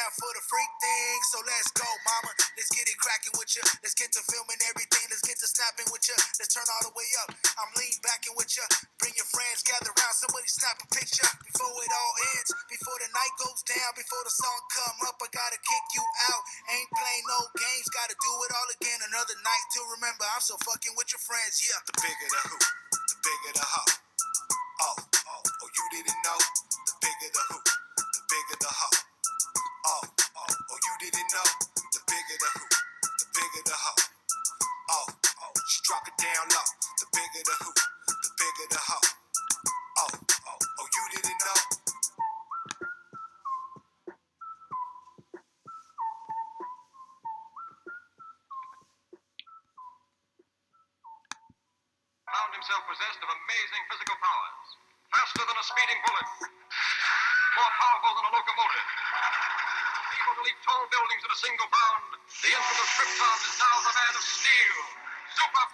down for the freak thing, so let's go, mama. Let's get it cracking with you. Let's get to filming everything. Let's get to snapping with you. Let's turn all the way up. I'm lean backing with you. Bring your friends, gather around. Somebody snap a picture before it all ends. Before the night goes down. Before the song come up, I gotta kick you out. Ain't playing no games. Gotta do it all again. Another night to remember. I'm so fucking with your friends. Yeah. The bigger the hoop, the bigger the hoe. Oh, you didn't know? The bigger the hoop, the bigger the hoe. Oh, you didn't know? The bigger the hoop, the bigger the hoe. She drop it down low. The bigger the hoop, the bigger the hoe. Oh, you didn't know? Found himself possessed of amazing physical powers. Faster than a speeding bullet. More powerful than a locomotive. Able to leap tall buildings in a single bound. The infamous Krypton is now the man of steel. Super.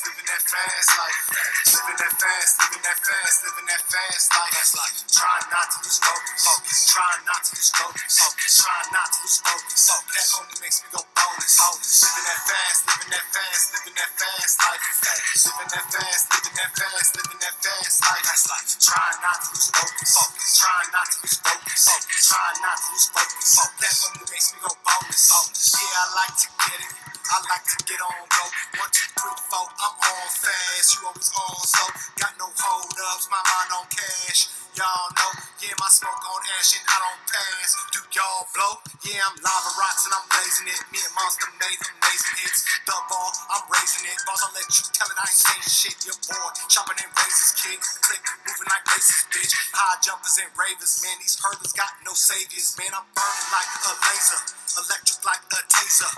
Living that fast life. Living that fast, living that fast, living that fast life. Trying not to lose focus. Trying not to lose focus. Trying not to lose focus. That only makes me go bonus. Living that fast, living that fast, living that fast life. Living that fast, living that fast, living that fast life. Trying not to lose focus. Trying not to lose focus. Trying not to lose focus. That only makes me go bonus. Yeah, I like to get it. I like to get on go. 1, 2, 3, 4, I'm on fast. You always on so. Got no hold ups, my mind on cash. Y'all know, yeah, my smoke on ash and I don't pass. Do y'all blow? Yeah, I'm lava rocks and I'm blazing it. Me and Monster made amazing hits. The ball, I'm raising it. Boss, I'll let you tell it, I ain't saying shit. Your boy, chopping in razors, kid. Click, moving like races, bitch. High jumpers and ravers, man. These hurdles got no saviors, man. I'm burning like a laser. Electric like a taser.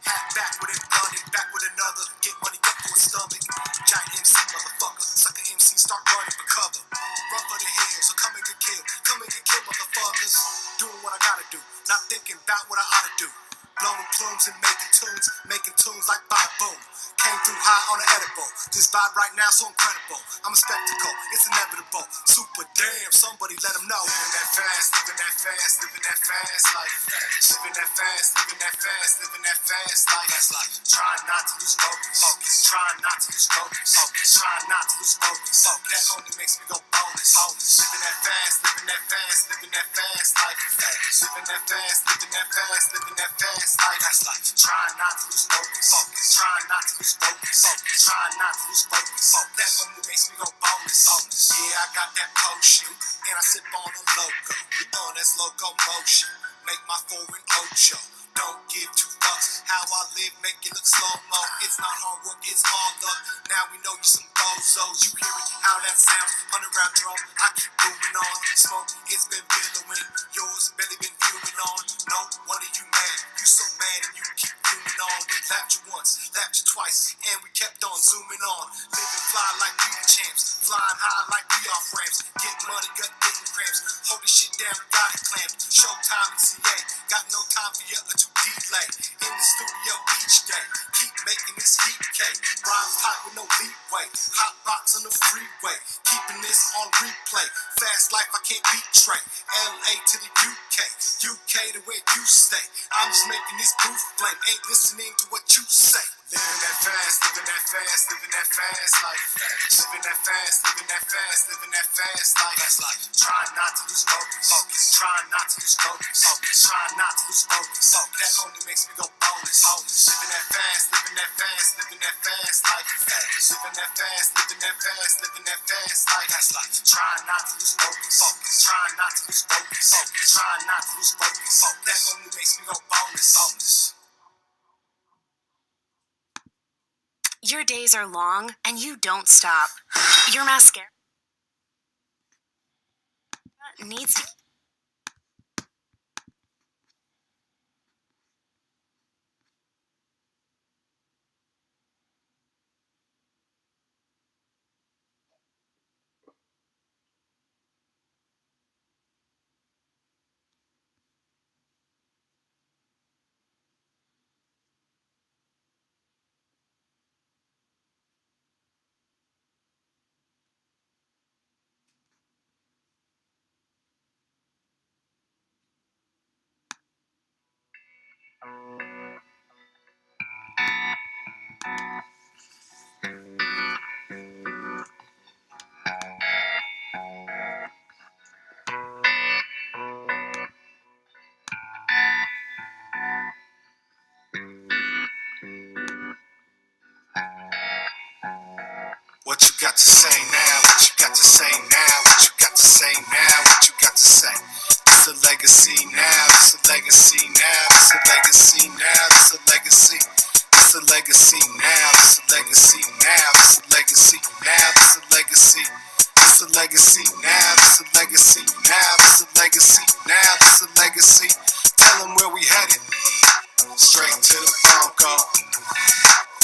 Hat back with it, running back with another. Get money, get for a stomach. Giant MC, motherfucker. Sucker MC, start running for cover. Run for the hills, or come and get killed. Come and get killed, motherfuckers. Doing what I gotta do, not thinking about what I oughta do. Blowing plumes and making tunes like Bob Boom. Came through high on the edible. This vibe right now so incredible. I'm a spectacle, it's inevitable. Super damn, somebody let them know. Living that fast, living that fast, living that fast life. Living that fast, living that fast, living that fast life. Trying not to lose focus. Trying not to lose focus. Trying not to lose focus. That only makes me go bonus. Living that fast, living that fast, living that fast life. Living that fast, living that fast, living that fast life. Trying not to lose focus. Trying not to lose focus. Trying not to lose focus. That only makes me go bonus. Yeah, I got that potion, and I sip on a loco. That's locomotion. Make my foreign ocho. Don't give two fucks how I live, make it look slow-mo. It's not hard work, it's all luck. Now we know you some bozos. You hear it, how that sounds. 100-round drum, I keep moving on. Smoke, it's been billowing. Yours, belly been fuming on. No wonder you mad. You so mad and you keep fuming on. We lapped you once, lapped you twice, and we kept on zooming on. Living fly like we the champs. Flying high like we off ramps. Get money, gut getting cramps. Hold this shit down, got it clamped. Showtime in CA. Got no time for you to delay. In the studio each day. Keep making this heat cake. Rhymes hot with no leeway. Hot box on the freeway. Keeping this on replay. Fast life I can't betray. LA to the UK. UK to where you stay. I'm just making this proof flame. Ain't listening to what you say. Living that fast, living that fast, living that fast life. Living that fast, living that fast, living that fast life. Trying not to lose focus. Trying not to lose focus. Trying not to lose focus. That only makes me go bonus. Living that fast, living that fast, living that fast life. Living that fast, living that fast, living that fast life. Trying not to lose focus. Trying not to lose focus. Trying not to lose focus. That only makes me go bonus. Your days are long and you don't stop. Your mascara needs to... got to say now? What you got to say now? What you got to say now? What you got to say? It's a legacy now. It's a legacy now. It's a legacy now. It's a legacy. It's a legacy now. It's a legacy now. It's a legacy now. It's a legacy. It's a legacy now. It's a legacy now. It's a legacy now. It's a legacy. Tell them where we headed. Straight to the Bronco.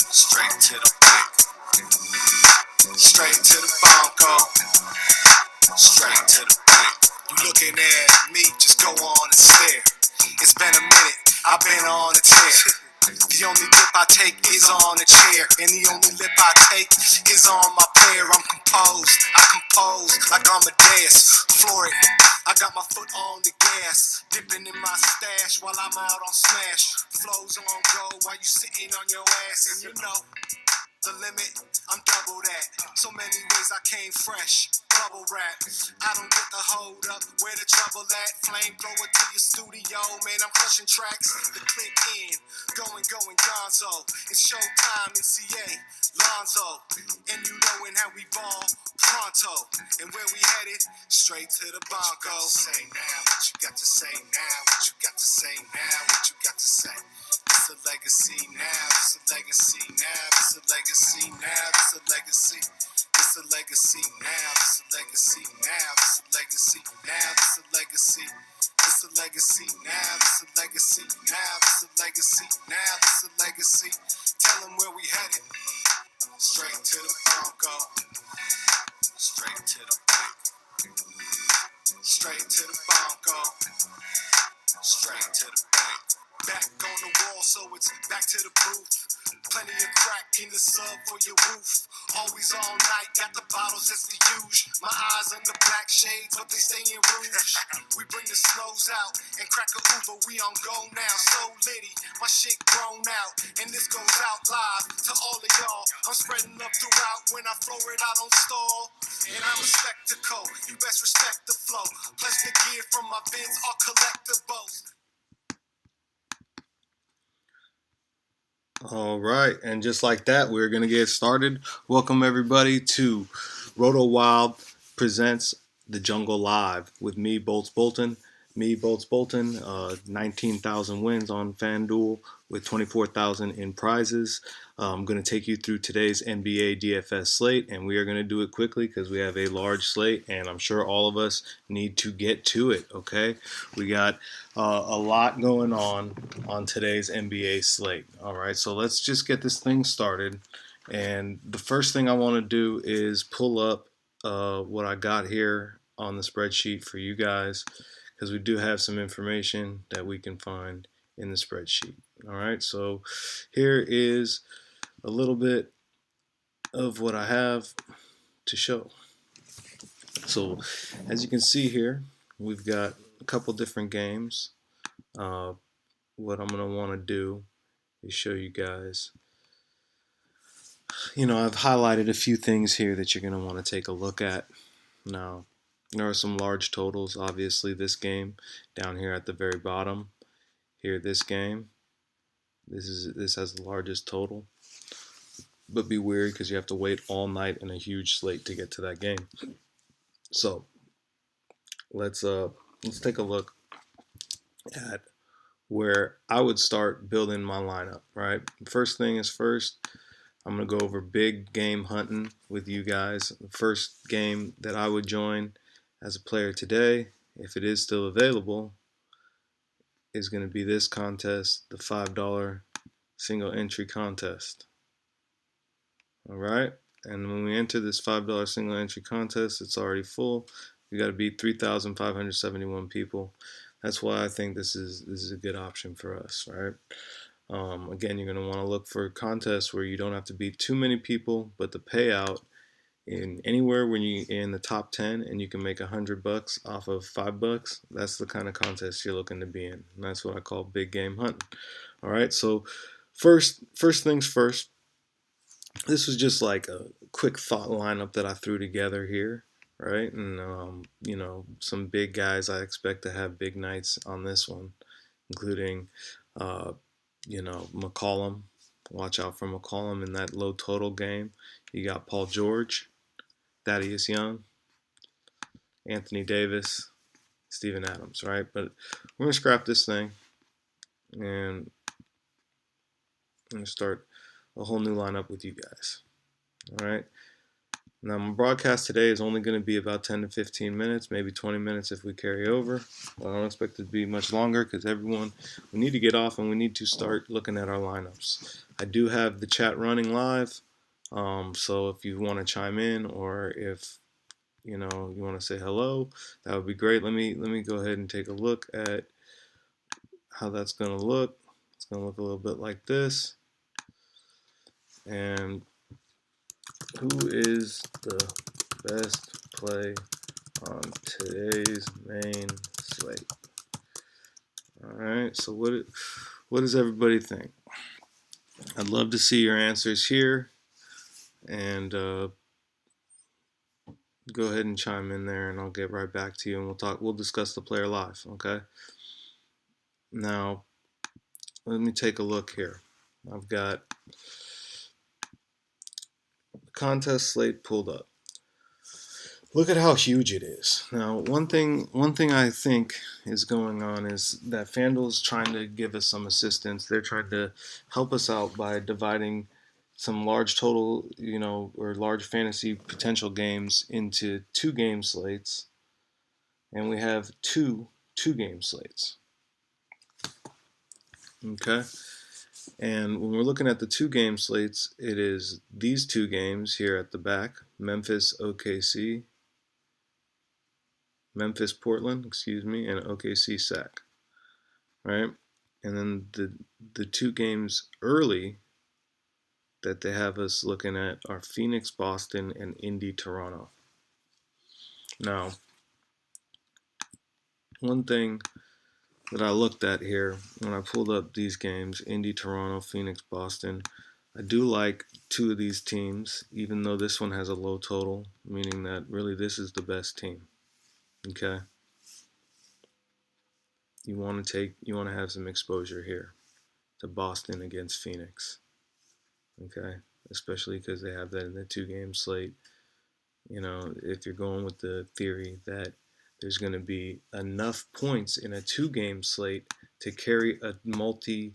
Straight to the pick. Straight to the Bronco. Straight to the pick. You looking at me, just go on and stare. It's been a minute, I've been on a tear. The only lip I take is on a chair, and the only lip I take is on my pair. I'm composed, I compose like I'm a dance. Floor it, I got my foot on the gas, dipping in my stash while I'm out on smash. Flows on go while you sitting on your ass, and you know the limit, I'm double that. So many ways I came fresh, bubble wrap. I don't get the hold up, where the trouble at? Flamethrower to your studio, man, I'm crushing tracks. The click in, going, gonzo. It's showtime in CA, Lonzo. And you knowin' how we ball, pronto. And where we headed? Straight to the Bronco. Say now, what you got to say now? What you got to say now? What you got to say? It's a legacy now. It's a legacy now. It's a legacy now. It's a legacy. It's a legacy now. It's a legacy now. It's a legacy now. It's a legacy. It's a legacy now. It's a legacy now. It's a legacy now. It's a legacy. Tell them where we headed. Straight to the Bronco. Straight to the bank. Straight to the Bronco. Straight to the bank. Back on the wall, so it's back to the booth. Plenty of crack in the sub for your roof. Always all night, got the bottles as the huge. My eyes under black shades, but they stay in rouge. We bring the snows out and crack a Uber. We on go now, so litty. My shit grown out, and this goes out live to all of y'all. I'm spreading up throughout. When I flow it, I don't stall. And I'm a spectacle. You best respect the flow. Plus the gear from my bins are collectibles. All right, and just like that, we're going to get started. Welcome, everybody, to RotoWild presents The Jungle Live with me, Bolts Bolton. 19,000 wins on FanDuel with 24,000 in prizes. I'm going to take you through today's NBA DFS slate, and we are going to do it quickly because we have a large slate, and I'm sure all of us need to get to it, okay? We got a lot going on today's NBA slate. All right, so let's just get this thing started. And the first thing I want to do is pull up what I got here on the spreadsheet for you guys, because we do have some information that we can find in the spreadsheet. All right, so here is a little bit of what I have to show. So as you can see here, we've got a couple different games. What I'm going to want to do is show you guys, I've highlighted a few things here that you're going to want to take a look at. Now, there are some large totals. Obviously, this game down here at the very bottom. Here, this game. This has the largest total. But be wary because you have to wait all night in a huge slate to get to that game. So let's take a look at where I would start building my lineup. Right. First thing is first. I'm going to go over big game hunting with you guys. The first game that I would join as a player today, if it is still available, is going to be this contest, the $5 single entry contest. All right. And when we enter this $5 single entry contest, it's already full. We got to beat 3,571 people. That's why I think this is a good option for us, right? Again, you're going to want to look for contests where you don't have to beat too many people, but the payout in anywhere when you're in the top 10 and you can make $100 off of $5, that's the kind of contest you're looking to be in. And that's what I call big game hunting. All right, so first things first. This was just like a quick thought lineup that I threw together here, right? And some big guys I expect to have big nights on this one, including McCollum. Watch out for McCollum in that low total game. You got Paul George, Thaddeus Young, Anthony Davis, Steven Adams, right? But we're going to scrap this thing and I'm going to start a whole new lineup with you guys, all right? Now, my broadcast today is only going to be about 10 to 15 minutes, maybe 20 minutes if we carry over. I don't expect it to be much longer because we need to get off and we need to start looking at our lineups. I do have the chat running live, so if you want to chime in or if you want to say hello, that would be great. Let me go ahead and take a look at how that's going to look. It's going to look a little bit like this. And who is the best play on today's main slate? All right, so what does everybody think? I'd love to see your answers here, and go ahead and chime in there, and I'll get right back to you, and we'll discuss the player live. Okay. Now, let me take a look here. I've got the contest slate pulled up. Look at how huge it is. Now, one thing I think is going on is that FanDuel's trying to give us some assistance. They're trying to help us out by dividing some large total, or large fantasy potential games into 2-game slates, and we have two game slates. Okay, and when we're looking at the 2-game slates, it is these 2 games here at the back: Memphis Portland, and OKC Sac, right? And then the 2 games early that they have us looking at are Phoenix Boston and Indy Toronto. Now, one thing that I looked at here when I pulled up these games, Indy Toronto, Phoenix Boston, I do like 2 of these teams, even though this one has a low total, meaning that really this is the best team. Okay? You want to have some exposure here to Boston against Phoenix. Okay? Especially because they have that in the 2-game slate. If you're going with the theory that there's going to be enough points in a 2-game slate to carry a multi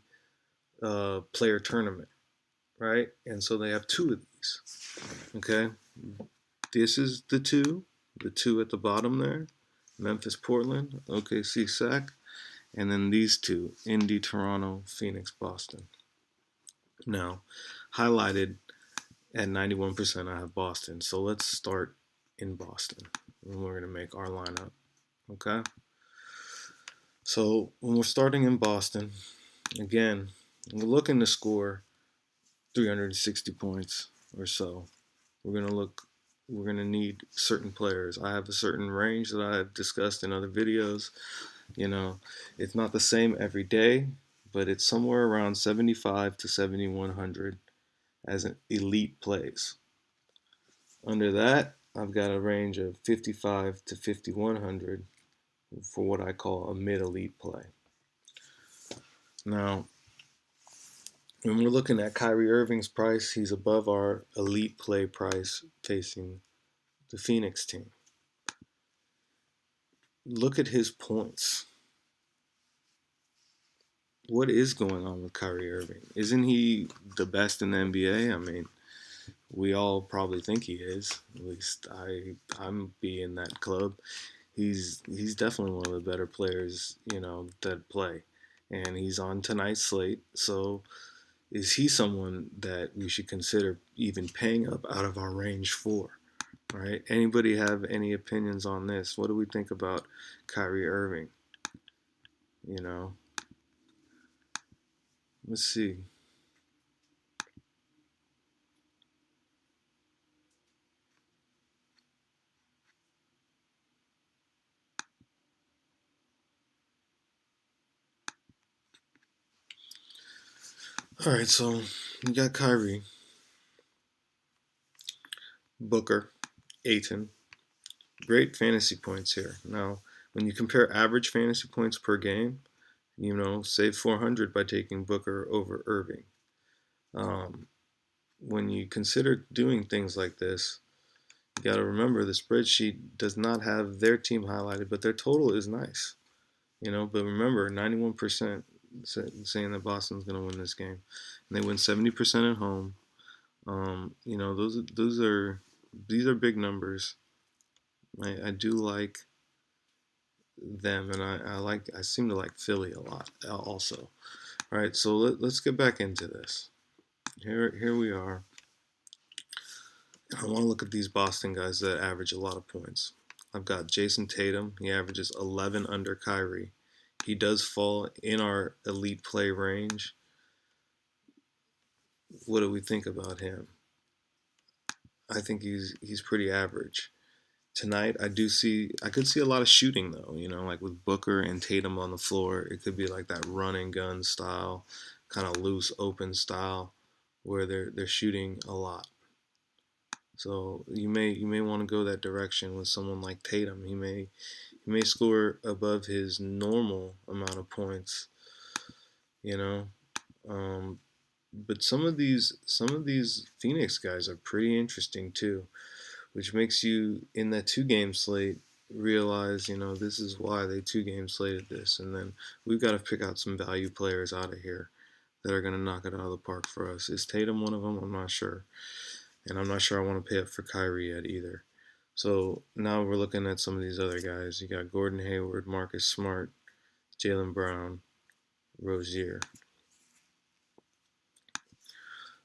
player tournament, right? And so they have 2 of these. Okay? This is the two at the bottom there, Memphis Portland, OKC Sac. And then these 2, Indy, Toronto, Phoenix, Boston. Now, highlighted at 91%, I have Boston. So let's start in Boston. And we're going to make our lineup. Okay? So when we're starting in Boston, again, we're looking to score 360 points or so. We're going to need certain players. I have a certain range that I have discussed in other videos. It's not the same every day, but it's somewhere around 75 to 7,100 as an elite plays. Under that, I've got a range of 55 to 5,100 for what I call a mid-elite play. Now, when we're looking at Kyrie Irving's price, he's above our elite play price facing the Phoenix team. Look at his points. What is going on with Kyrie Irving? Isn't he the best in the NBA? I mean, we all probably think he is. At least I'm be in that club. He's definitely one of the better players, that play. And he's on tonight's slate. So is he someone that we should consider even paying up out of our range for? Right? Anybody have any opinions on this? What do we think about Kyrie Irving? Let's see. All right, so you got Kyrie, Booker, Ayton. Great fantasy points here. Now, when you compare average fantasy points per game, save 400 by taking Booker over Irving. When you consider doing things like this, You got to remember the spreadsheet does not have their team highlighted, but their total is nice. But remember, 91% saying that Boston's going to win this game, and they win 70% at home. Those are these are big numbers. I do like them, and I seem to like Philly a lot also. All right, so let's get back into this. Here we are. I want to look at these Boston guys that average a lot of points. I've got Jason Tatum. He averages 11 under Kyrie. He does fall in our elite play range. What do we think about him? I think he's pretty average. Tonight, I could see a lot of shooting though. Like with Booker and Tatum on the floor, it could be like that run and gun style, kind of loose, open style, where they're shooting a lot. So you may want to go that direction with someone like Tatum. He may score above his normal amount of points, you know. Um, but some of these Phoenix guys are pretty interesting too, which makes you in that 2 game slate realize, this is why they 2 game slated this, and then we've got to pick out some value players out of here that are going to knock it out of the park for us. Is Tatum one of them? I'm not sure. And I'm not sure I want to pay up for Kyrie yet either. So now we're looking at some of these other guys. You got Gordon Hayward, Marcus Smart, Jaylen Brown, Rozier.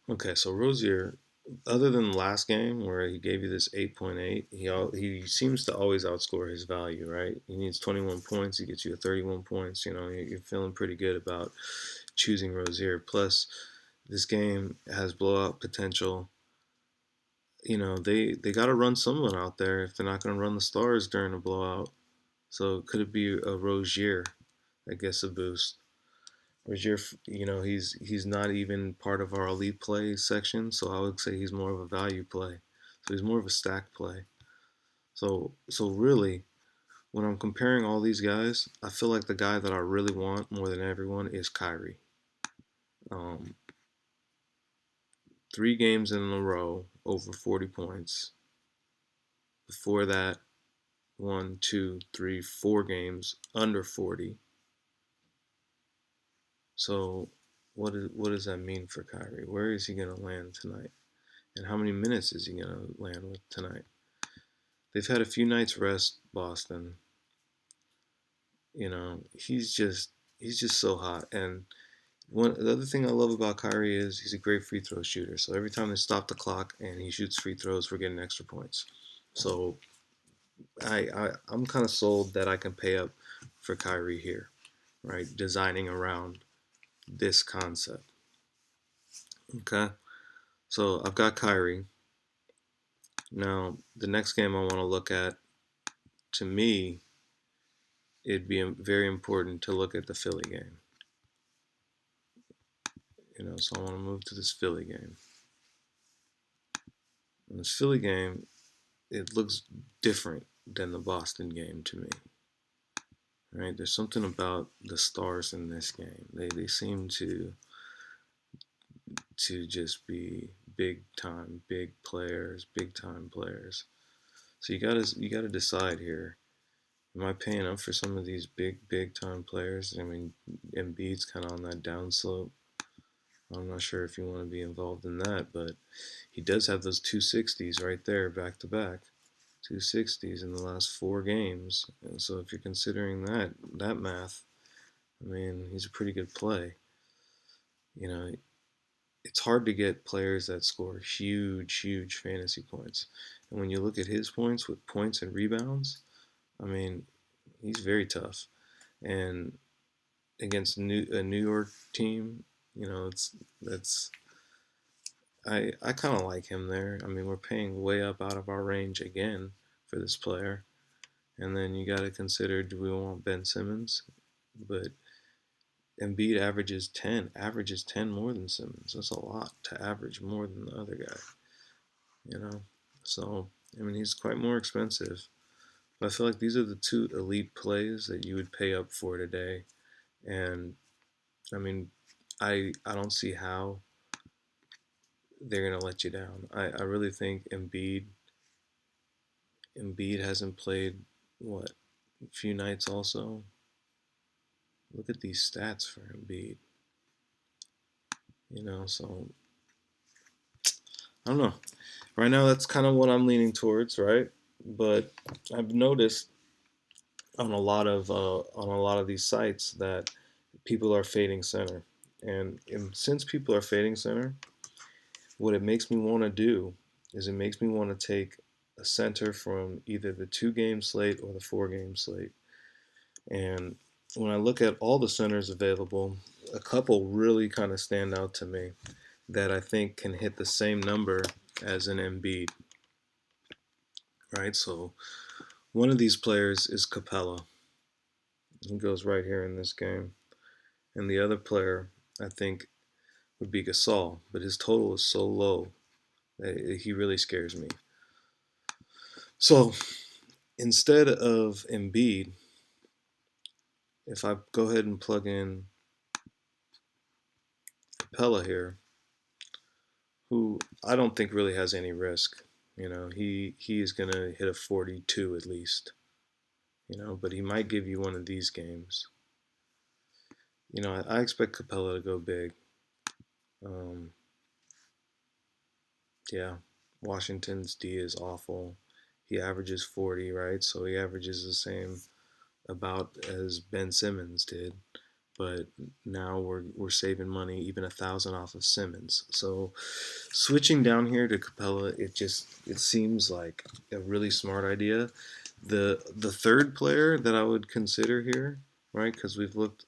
Okay, so Rozier, other than last game where he gave you this 8.8, he seems to always outscore his value, right? He needs 21 points, he gets you a 31 points. You're feeling pretty good about choosing Rozier. Plus, this game has blowout potential. They got to run someone out there if they're not going to run the Stars during a blowout. So could it be a Rozier that gets a boost? Rozier, he's not even part of our elite play section, so I would say he's more of a value play. So he's more of a stack play. So really, when I'm comparing all these guys, I feel like the guy that I really want more than everyone is Kyrie. Um, 3 games in a row over 40 points. Before that, 1, 2, 3, 4 games under 40. So what does that mean for Kyrie? Where is he going to land tonight? And how many minutes is he going to land with tonight? They've had a few nights rest, Boston. He's just so hot. And the other thing I love about Kyrie is he's a great free throw shooter. So every time they stop the clock and he shoots free throws, we're getting extra points. So I'm kind of sold that I can pay up for Kyrie here, right? Designing around this concept. Okay, so I've got Kyrie. Now, the next game I want to look at, to me, it'd be very important to look at the Philly game. So I want to move to this Philly game. And this Philly game, it looks different than the Boston game to me. Right? There's something about the Stars in this game. They seem to just be big time players. So you gotta decide here. Am I paying up for some of these big time players? I mean, Embiid's kind of on that downslope. I'm not sure if you want to be involved in that, but he does have those 260s right there back to back. 260s in the last 4 games. And so if you're considering that math, I mean, he's a pretty good play. It's hard to get players that score huge fantasy points. And when you look at his points with points and rebounds, I mean, he's very tough. And against a New York team, I kind of like him there. I mean, we're paying way up out of our range again for this player. And then you got to consider, do we want Ben Simmons? But Embiid averages 10 more than Simmons. That's a lot to average more than the other guy. So, I mean, he's quite more expensive. But I feel like these are the 2 elite plays that you would pay up for today. And, I mean, I don't see how they're going to let you down. I really think Embiid Embiid hasn't played, what, a few nights also? Look at these stats for Embiid. So I don't know. Right now, that's kind of what I'm leaning towards, right? But I've noticed on a lot of these sites that people are fading center, and since people are fading center, what it makes me want to do is it makes me want to take a center from either the 2-game slate or the 4-game slate. And when I look at all the centers available, a couple really kind of stand out to me that I think can hit the same number as an Embiid, right? So one of these players is Capella. He goes right here in this game. And the other player, I think, would be Gasol, but his total is so low that he really scares me. So instead of Embiid, if I go ahead and plug in Capella here, who I don't think really has any risk. He is going to hit a 42 at least. But he might give you one of these games. I expect Capella to go big. Um, yeah, Washington's D is awful. He averages 40, right? So he averages the same about as Ben Simmons did. But now we're saving money, even 1,000 off of Simmons. So switching down here to Capella, it seems like a really smart idea. The third player that I would consider here, right? Because we looked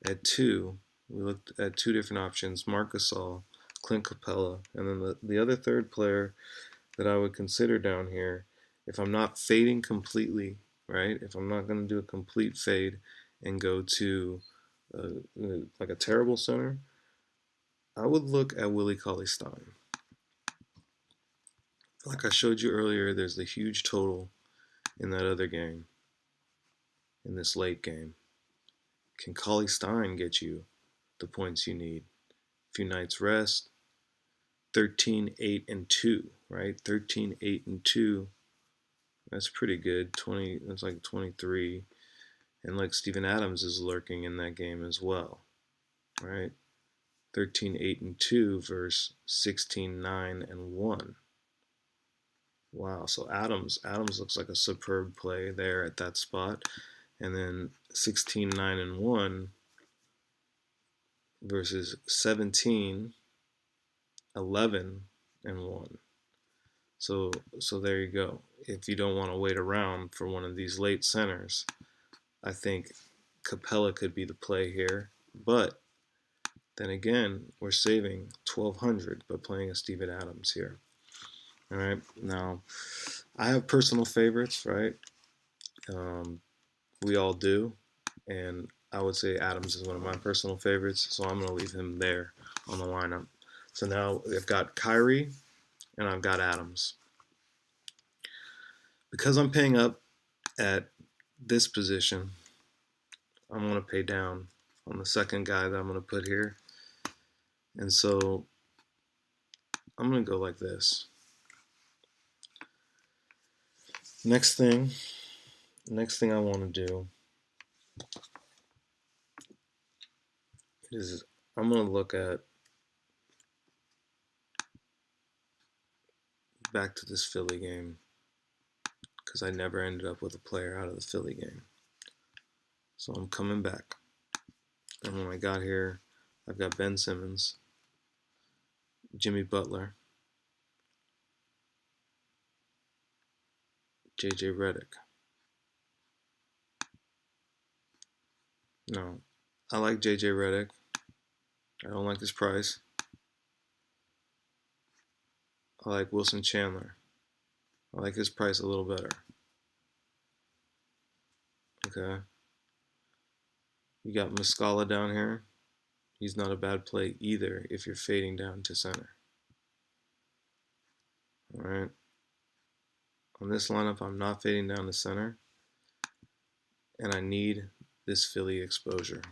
at two different options: Marc Gasol, Clint Capella, and then the other third player that I would consider down here, if I'm not fading completely, right? If I'm not going to do a complete fade and go to like a terrible center, I would look at Willie Cauley-Stein. Like I showed you earlier, there's the huge total in that other game, in this late game. Can Cauley-Stein get you the points you need? A few nights rest, 13, 8, and 2, right? 13, 8, and 2. That's pretty good. That's like 23. And like Steven Adams is lurking in that game as well, right? 13, 8, and 2 versus 16, 9, and 1. Wow, so Adams looks like a superb play there at that spot. And then 16, 9, and 1 versus 17, 11, and 1. So there you go. If you don't want to wait around for one of these late centers, I think Capella could be the play here. But then again, we're saving $1,200 by playing a Steven Adams here. All right. Now, I have personal favorites, right? We all do, and I would say Adams is one of my personal favorites, so I'm going to leave him there on the lineup. So now I've got Kyrie and I've got Adams. Because I'm paying up at this position, I'm going to pay down on the second guy that I'm going to put here. And so I'm going to go like this. Next thing I want to do is I'm going to look at back to this Philly game because I never ended up with a player out of the Philly game. So I'm coming back. And when I got here, I've got Ben Simmons, Jimmy Butler, JJ Redick. No, I like JJ Redick. I don't like his price. I like Wilson Chandler. I like his price a little better. Okay. You got Muscala down here. He's not a bad play either if you're fading down to center. All right. On this lineup, I'm not fading down to center, and I need this Philly exposure.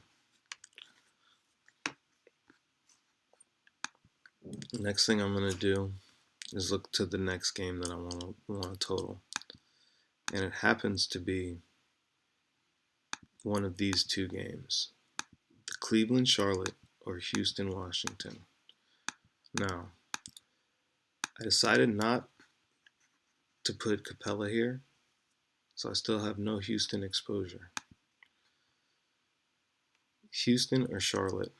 Next thing I'm going to do is look to the next game that I want to total. And it happens to be one of these two games, the Cleveland-Charlotte or Houston-Washington. Now, I decided not to put Capella here, so I still have no Houston exposure. Houston or Charlotte,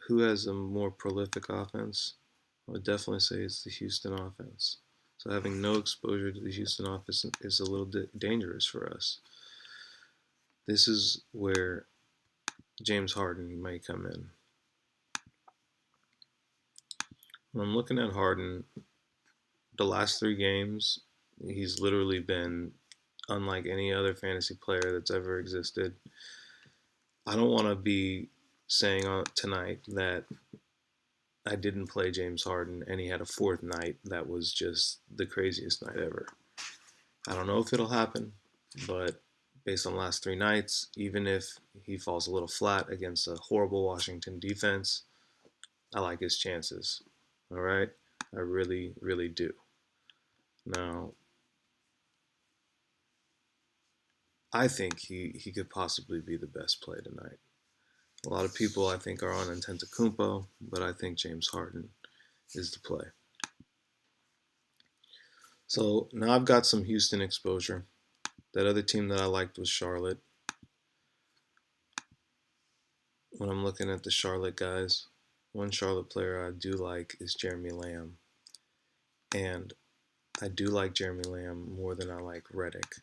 who has a more prolific offense? I would definitely say it's the Houston offense. So having no exposure to the Houston offense is a little dangerous for us. This is where James Harden may come in. When I'm looking at Harden, the last 3 games, he's literally been unlike any other fantasy player that's ever existed. I don't want to be saying tonight that I didn't play James Harden and he had a 4th night that was just the craziest night ever. I don't know if it'll happen, but based on the last 3 nights, even if he falls a little flat against a horrible Washington defense, I like his chances. All right? I really, really do. Now, I think he could possibly be the best play tonight. A lot of people, I think, are on Antetokounmpo, but I think James Harden is the play. So now I've got some Houston exposure. That other team that I liked was Charlotte. When I'm looking at the Charlotte guys, one Charlotte player I do like is Jeremy Lamb. And I do like Jeremy Lamb more than I like Redick.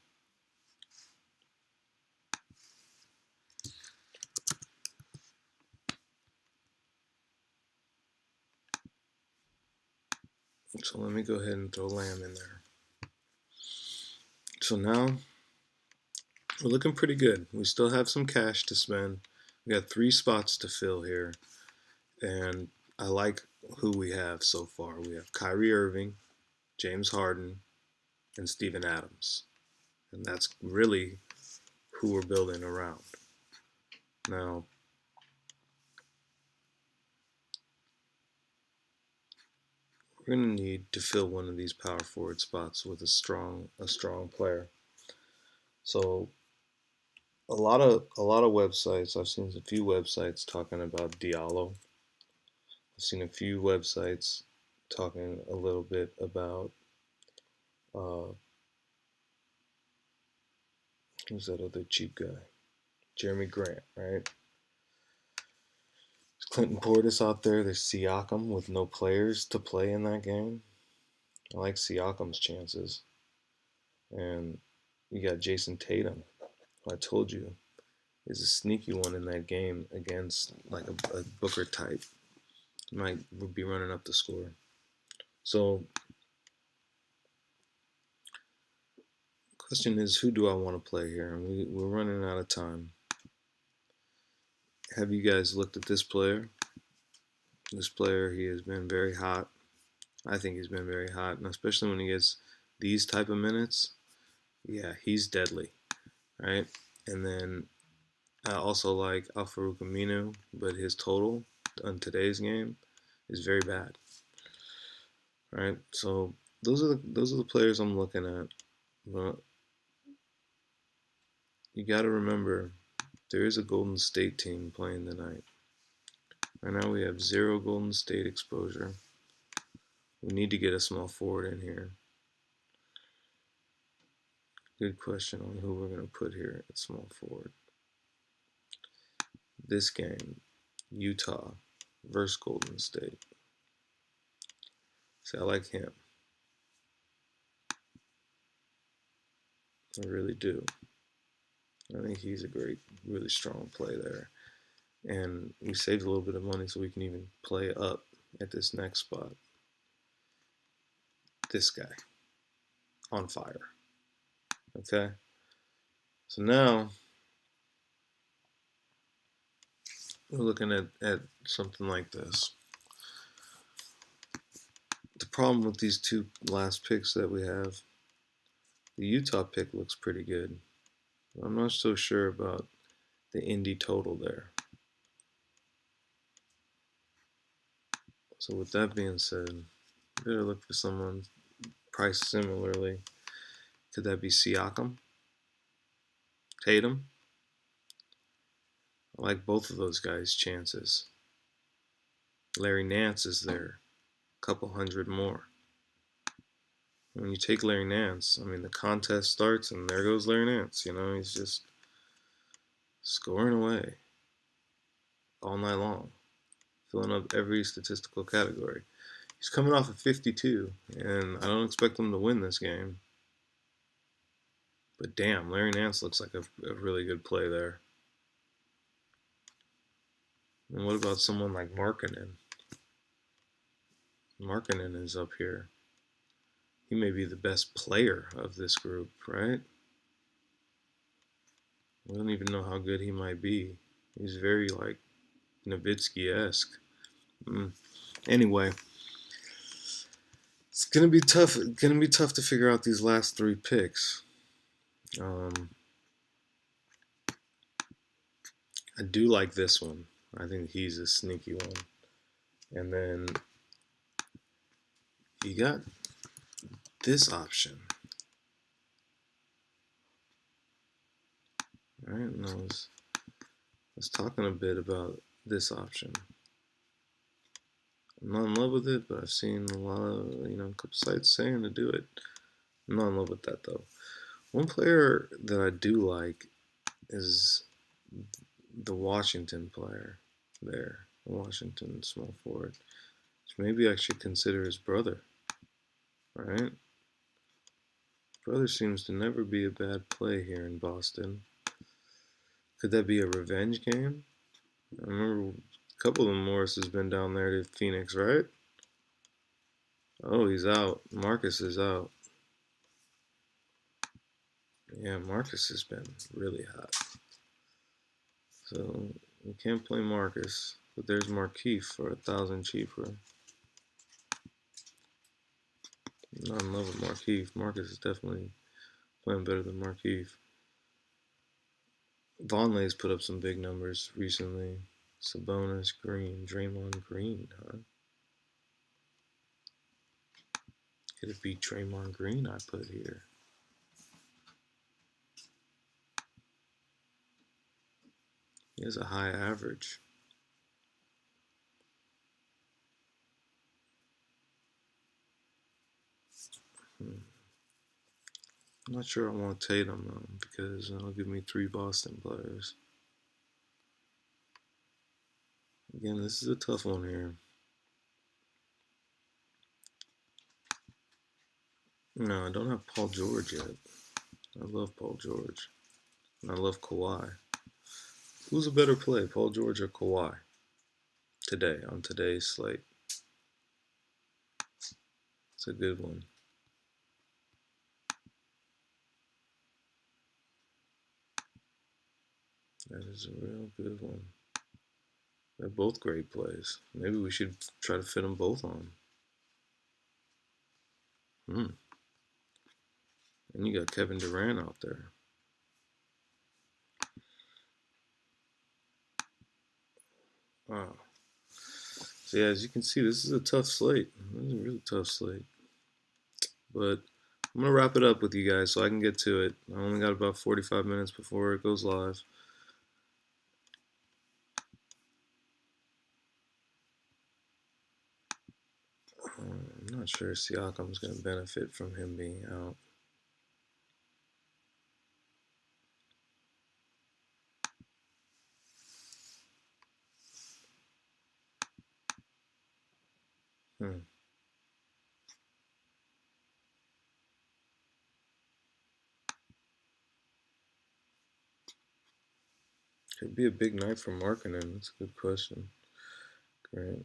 So let me go ahead and throw Lamb in there. So now we're looking pretty good. We still have some cash to spend. We got 3 spots to fill here. And I like who we have so far. We have Kyrie Irving, James Harden, and Steven Adams. And that's really who we're building around. Now, we're going to need to fill one of these power forward spots with a strong player. So a lot of websites, I've seen a few websites talking about Diallo. I've seen a few websites talking a little bit about who's that other cheap guy? Jeremy Grant, right? There's Clinton Portis out there. There's Siakam with no players to play in that game. I like Siakam's chances. And you got Jason Tatum, who I told you is a sneaky one in that game against like a Booker type. Might be running up the score. So, question is, who do I want to play here? And we're running out of time. Have you guys looked at this player? This player, he has been very hot. I think he's been very hot, and especially when he gets these type of minutes, yeah, he's deadly, right? And then I also like Al-Farouq Aminu, but his total on today's game is very bad, right? So those are the players I'm looking at. But you got to remember, there is a Golden State team playing tonight. Right now we have 0 Golden State exposure. We need to get a small forward in here. Good question on who we're going to put here at small forward. This game, Utah versus Golden State. See, I like him. I really do. I think he's a great, really strong play there. And we saved a little bit of money so we can even play up at this next spot. This guy. On fire. Okay? So now we're looking at something like this. The problem with these 2 last picks that we have, the Utah pick looks pretty good. I'm not so sure about the Indy total there. So with that being said, better look for someone priced similarly. Could that be Siakam? Tatum. I like both of those guys' chances. Larry Nance is there, a couple hundred more. When you take Larry Nance, I mean, the contest starts and there goes Larry Nance. You know, he's just scoring away all night long, filling up every statistical category. He's coming off of 52, and I don't expect him to win this game. But damn, Larry Nance looks like a really good play there. And what about someone like Markkanen? Markkanen is up here. He may be the best player of this group, right? We don't even know how good he might be. He's very, like, Nowitzki-esque. Anyway, it's gonna be tough. Gonna be tough to figure out these last three picks. I do like this one. I think he's a sneaky one. And then you got this option. All right, and I was talking a bit about this option. I'm not in love with it, but I've seen a lot of, a couple sites saying to do it. I'm not in love with that, though. One player that I do like is the Washington player there, the Washington small forward. Which maybe I should consider his brother, right? Brother seems to never be a bad play here in Boston. Could that be a revenge game? I remember a couple of them Morris has been down there to Phoenix, right? Oh, he's out. Marcus is out. Yeah, Marcus has been really hot. So we can't play Marcus, but there's Markieff for 1,000 cheaper. I'm not in love with Markieff. Marcus is definitely playing better than Markieff. Vonleh's put up some big numbers recently. Sabonis, Green, Draymond Green, huh? Could it be Draymond Green I put here? He has a high average. I'm not sure I want Tatum, though, because it'll give me 3 Boston players. Again, this is a tough one here. No, I don't have Paul George yet. I love Paul George. And I love Kawhi. Who's a better play, Paul George or Kawhi? Today, on today's slate. It's a good one. That is a real good one. They're both great plays. Maybe we should try to fit them both on. And you got Kevin Durant out there. Wow. So yeah, as you can see, this is a tough slate. This is a really tough slate. But I'm going to wrap it up with you guys so I can get to it. I only got about 45 minutes before it goes live. I'm not sure Siakam's going to benefit from him being out. Could be a big night for Markkanen. That's a good question. Great.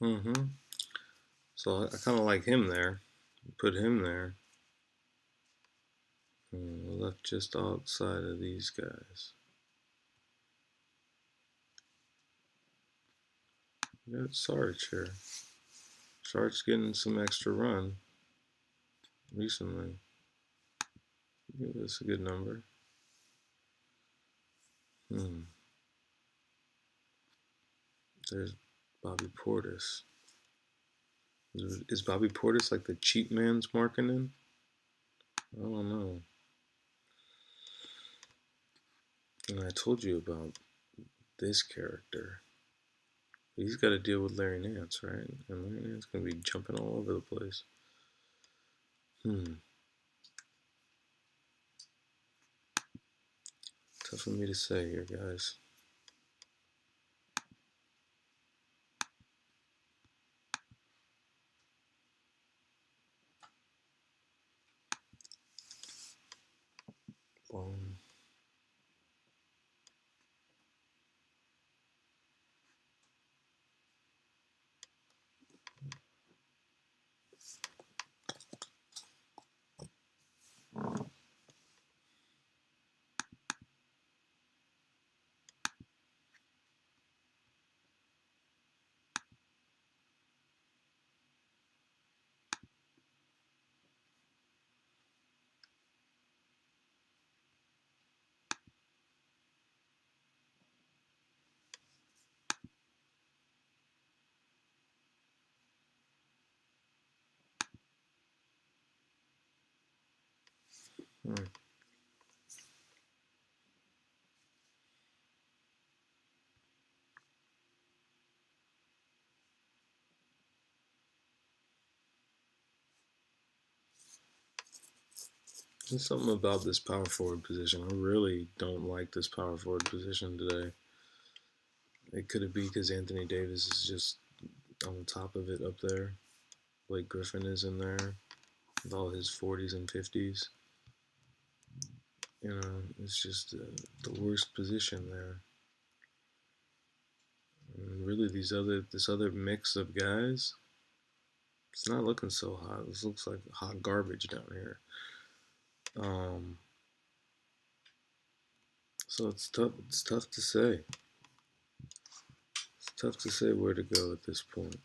So I kind of like him there. Put him there. Left just outside of these guys. We got Sarge here. Sarge's getting some extra run recently. Give us a good number. There's Bobby Portis. Is Bobby Portis like the cheap man's marketing? I don't know. And I told you about this character. He's got to deal with Larry Nance, right? And Larry Nance going to be jumping all over the place. Tough for me to say here, guys. Boom. There's something about this power forward position. I really don't like this power forward position today. It could be because Anthony Davis is just on the top of it up there. Blake Griffin is in there with all his 40s and 50s. You know, it's just the worst position there. And really, this other mix of guys, it's not looking so hot. This looks like hot garbage down here. So it's tough. It's tough to say. It's tough to say where to go at this point.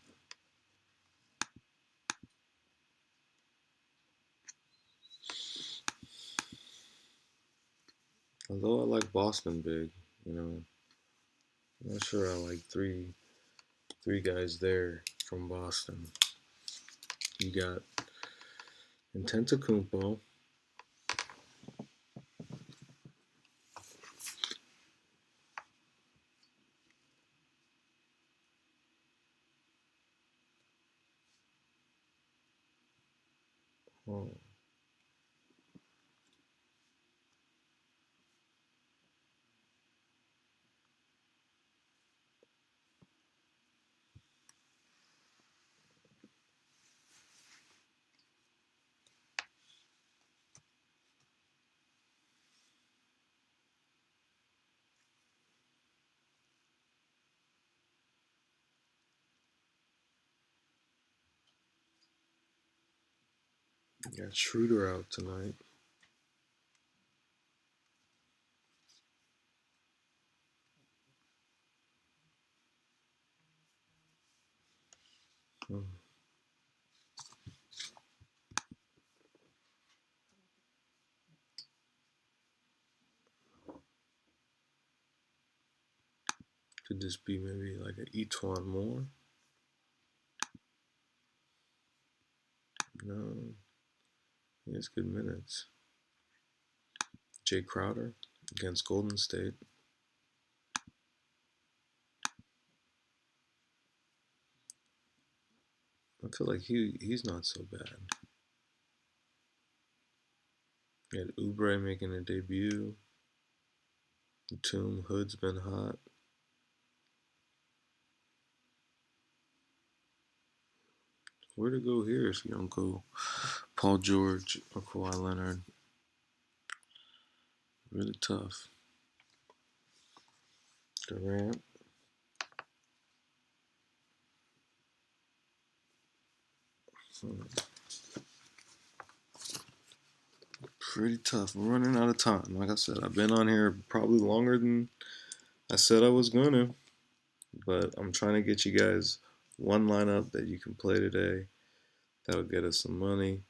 Although I like Boston big, you know, I'm not sure I like three guys there from Boston. You got Antetokounmpo. Oh. You got Schroeder out tonight. Could this be maybe like an Etwan Moore? No. He has good minutes. Jay Crowder against Golden State. I feel like he's not so bad. You had Oubre making a debut. Batum, Hood's been hot. Where to go here if you don't go Paul George or Kawhi Leonard? Really tough. Durant. Pretty tough. We're running out of time. Like I said, I've been on here probably longer than I said I was gonna, but I'm trying to get you guys one lineup that you can play today that'll get us some money.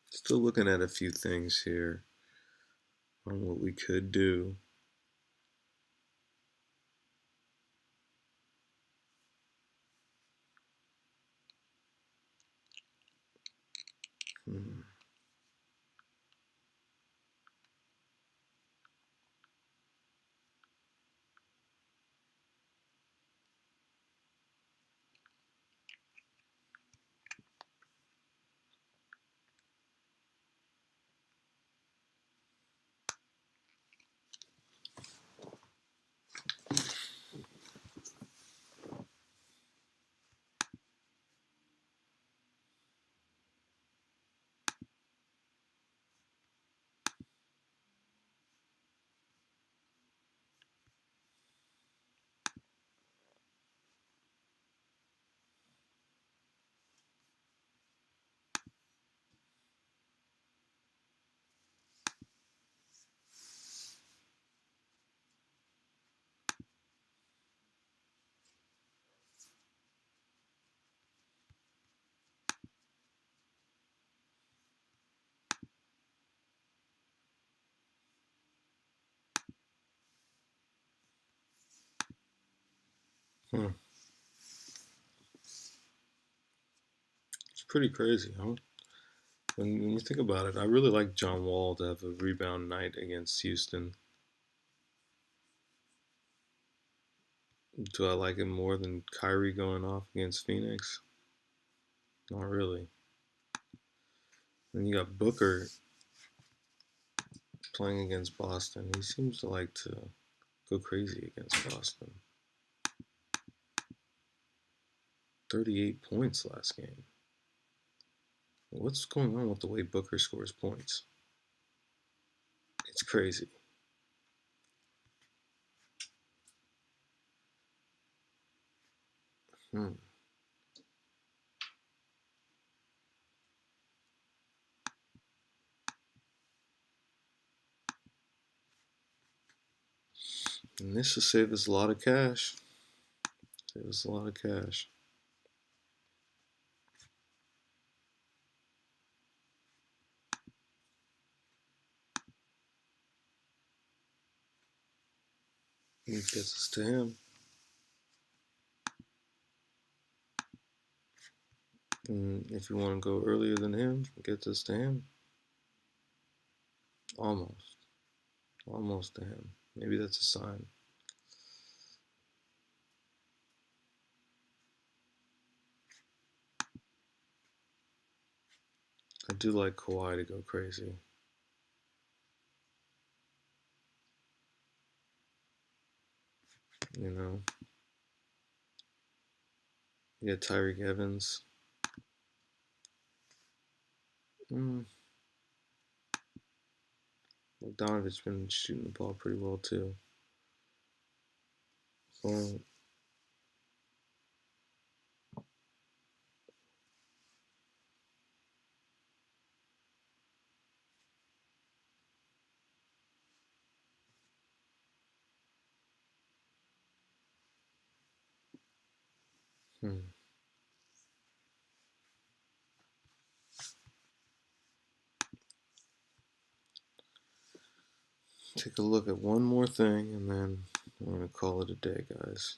Still looking at a few things here on what we could do. Hmm. Hmm. It's pretty crazy, huh? When you think about it, I really like John Wall to have a rebound night against Houston. Do I like it more than Kyrie going off against Phoenix? Not really. Then you got Booker playing against Boston. He seems to like to go crazy against Boston. 38 points last game. What's going on with the way Booker scores points? It's crazy. Hmm. And this will save us a lot of cash. Save us a lot of cash. It gets us to him. And if you want to go earlier than him, it gets us to him. Almost. Almost to him. Maybe that's a sign. I do like Kawhi to go crazy. You know? You got Tyreek Evans. Bogdanovich's been shooting the ball pretty well too. So, take a look at one more thing and then we're going to call it a day, guys.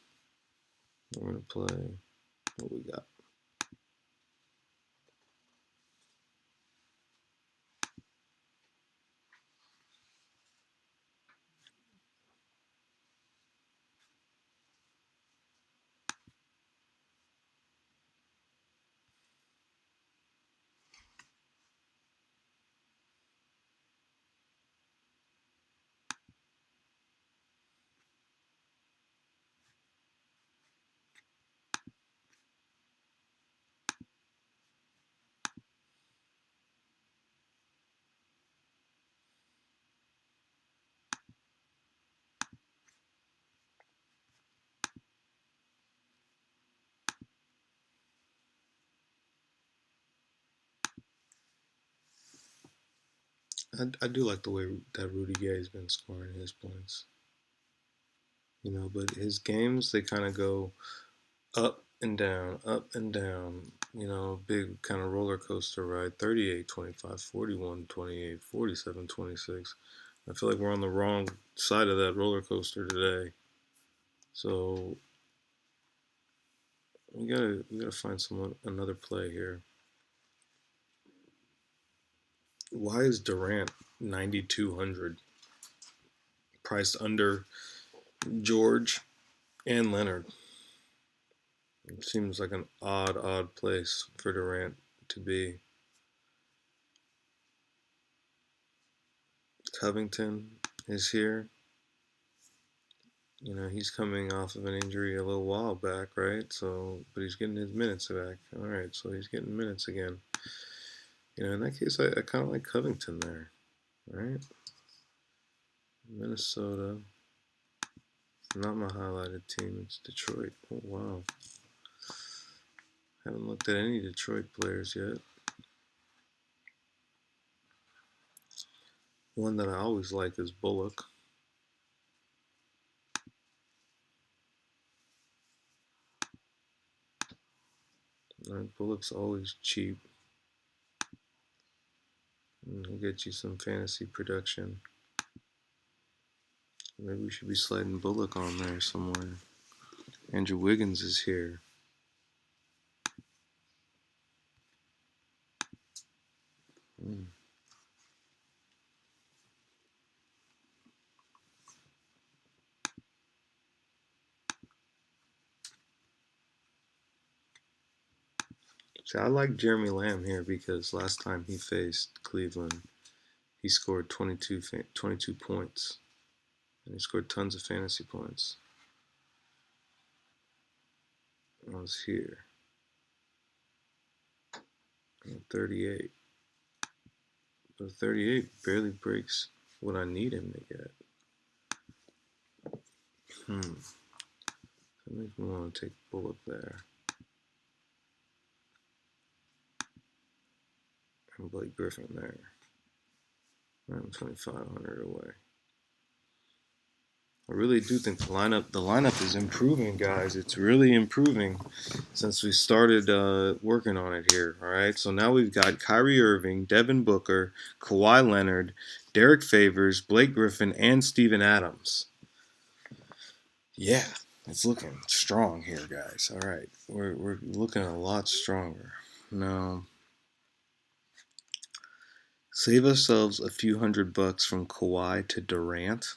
We're going to play what we got. I do like the way that Rudy Gay's been scoring his points. You know, but his games, they kind of go up and down, up and down. You know, big kind of roller coaster ride. 38-25, 41-28, 47-26. I feel like we're on the wrong side of that roller coaster today. So we gotta find another play here. Why is Durant 9,200 priced under George and Leonard? It seems like an odd place for Durant to be. Covington is here. You know, he's coming off of an injury a little while back, right? So, but he's getting his minutes back. All right, so he's getting minutes again. You know, in that case, I kind of like Covington there, right? Minnesota. Not my highlighted team. It's Detroit. Oh, wow. Haven't looked at any Detroit players yet. One that I always like is Bullock. Bullock's always cheap. And he'll get you some fantasy production. Maybe we should be sliding Bullock on there somewhere. Andrew Wiggins is here. See, I like Jeremy Lamb here because last time he faced Cleveland, he scored 22 points. And he scored tons of fantasy points. I was here. 38. But 38 barely breaks what I need him to get. That makes me want to take Bullock there. And Blake Griffin there. I'm 2,500 away. I really do think the lineup is improving, guys. It's really improving since we started working on it here. All right, so now we've got Kyrie Irving, Devin Booker, Kawhi Leonard, Derek Favors, Blake Griffin, and Steven Adams. Yeah, it's looking strong here, guys. All right, we're looking a lot stronger now. Save ourselves a few $100 from Kawhi to Durant.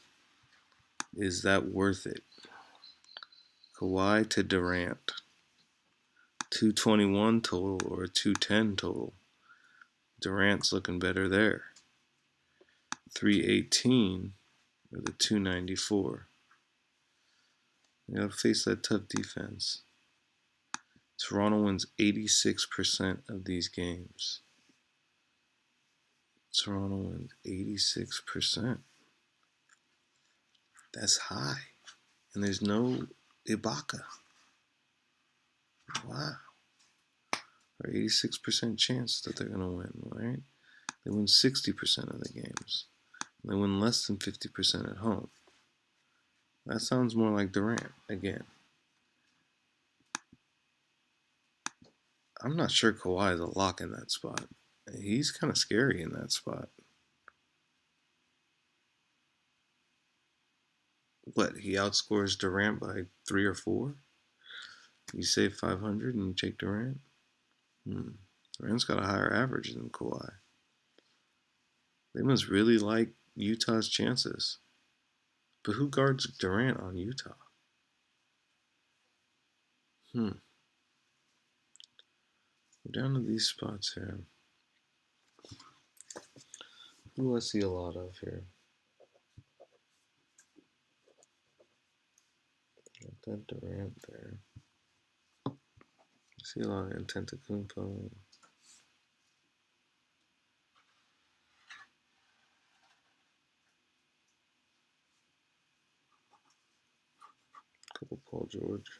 Is that worth it? Kawhi to Durant. 221 total or 210 total. Durant's looking better there. 318 or the 294. You gotta face that tough defense. Toronto wins 86% of these games. Toronto wins 86%. That's high. And there's no Ibaka. Wow. Or 86% chance that they're going to win, right? They win 60% of the games. They win less than 50% at home. That sounds more like Durant again. I'm not sure Kawhi is a lock in that spot. He's kind of scary in that spot. What, he outscores Durant by 3 or 4? You save 500 and you take Durant? Durant's got a higher average than Kawhi. They must really like Utah's chances. But who guards Durant on Utah? We're down to these spots here. Who do I see a lot of here? Got that Durant there. I see a lot of Antetokounmpo. Couple Paul George.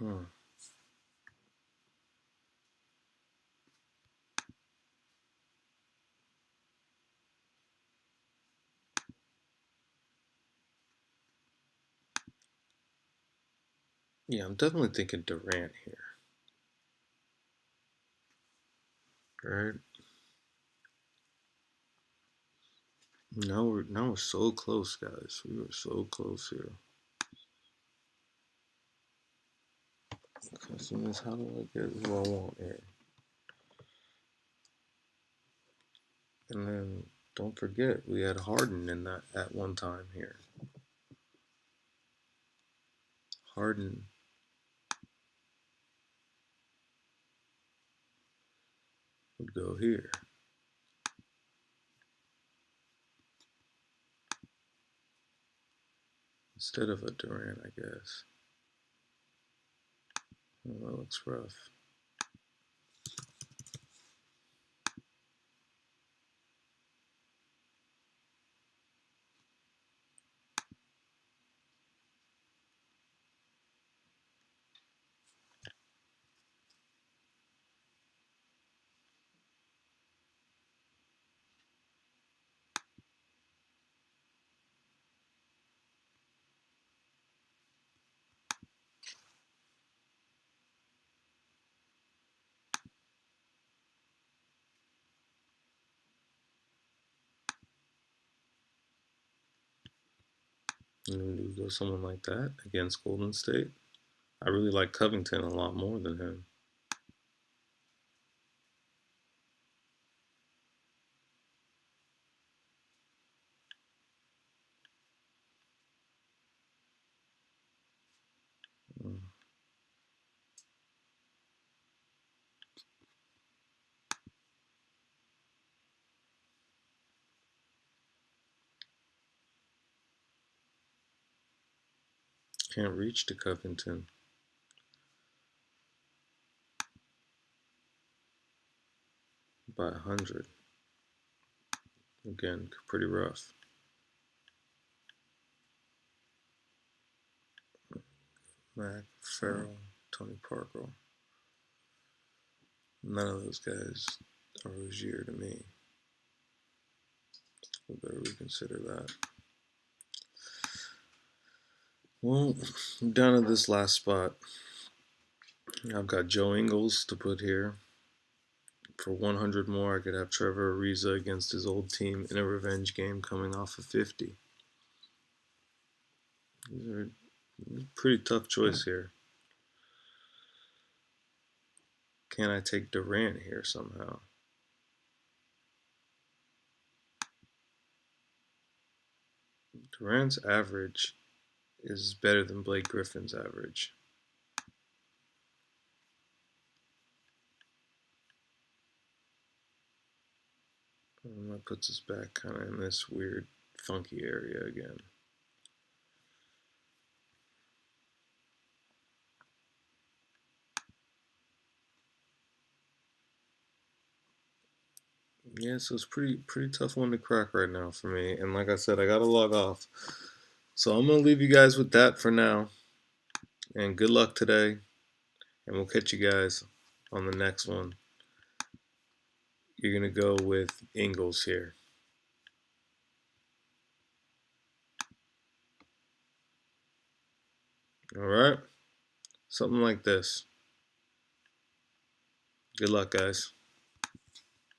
Yeah, I'm definitely thinking Durant here. Right? Now we're so close, guys. We were so close here. Question is, how do I get who I want here? And then don't forget, we had Harden in that at one time here. Harden would go here. Instead of a Durant, I guess. Oh, that looks rough. And do we go someone like that against Golden State? I really like Covington a lot more than him. Can't reach to Covington by 100. Again, pretty rough. Mac, Farrell, Tony Parker. None of those guys are Rozier to me. We better reconsider that. Well, I'm down at this last spot. I've got Joe Ingles to put here. For 100 more, I could have Trevor Ariza against his old team in a revenge game coming off of 50. These are a pretty tough choice here. Can I take Durant here somehow? Durant's average is better than Blake Griffin's average. And that puts us back kind of in this weird, funky area again. Yeah, so it's pretty tough one to crack right now for me. And like I said, I gotta log off. So I'm gonna leave you guys with that for now. And good luck today. And we'll catch you guys on the next one. You're gonna go with Ingles here. Alright? Something like this. Good luck, guys.